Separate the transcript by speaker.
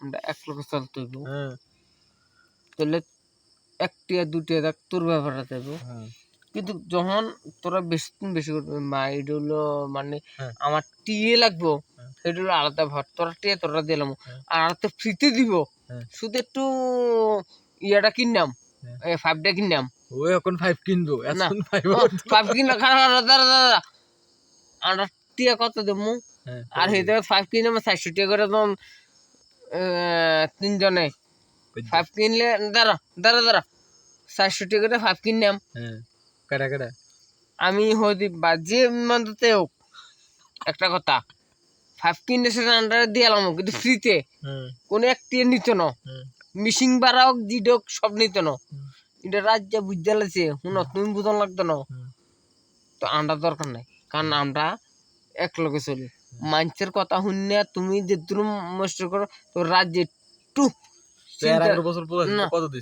Speaker 1: আমরা এক লোকে চলতে হইব
Speaker 2: হ্যাঁ
Speaker 1: তাহলে একটিয়া দুটিয়া দেখ তোর ব্যাপারটা দেবো
Speaker 2: হ্যাঁ
Speaker 1: কিন্তু যখন তোরা বেশি করবি মা এটা হলো মানে
Speaker 2: হ্যাঁ
Speaker 1: আমার টিয়ে লাগবো
Speaker 2: হ্যাঁ।
Speaker 1: সেটা হলো আলাদা ভাত তোরা টিয়ে তোরা দিলাম
Speaker 2: হ্যাঁ।
Speaker 1: আর আলাদা ফ্রিতে দিব
Speaker 2: হ্যাঁ।
Speaker 1: শুধু একটু ইয়াটা কিনলাম
Speaker 2: হ্যাঁ।
Speaker 1: 5টা কিনলাম
Speaker 2: ওই এখন 5 কিনবো
Speaker 1: না
Speaker 2: এখন 5
Speaker 1: 5 কিনা খারাপ দাঁড়া আমরা টিয়া কত দেবো
Speaker 2: হ্যাঁ
Speaker 1: আর হেতে 5 কিনে 400 টাকা করে তখন তিনজনে 5 কিনলে দাঁড়া 400 টাকা করে 5 কিনলাম
Speaker 2: হ্যাঁ কাটা কাটা
Speaker 1: আমি হইতে বাজে মন্দতে হোক একটা কথা 5 কিনে সেটা আন্ডারে দিয়ে এলাম কিন্তু ফ্রিতে
Speaker 2: হ্যাঁ
Speaker 1: কোনো একটি নিত না
Speaker 2: হ্যাঁ
Speaker 1: মিশিং বাড়া হোক জিড হোক সব নিত না এটা রাজ্য বুঝতে লাগছে শুনো তুমি বুঝন লাগতো না তো আন্ডা দরকার নাই কারণ আমরা এক লগে চলি মানুষের কথা শুনে তুমি যে তুমি মস্ত করো তো রাজ্যে একটু
Speaker 2: 11 বছর পর
Speaker 1: না
Speaker 2: কত দিস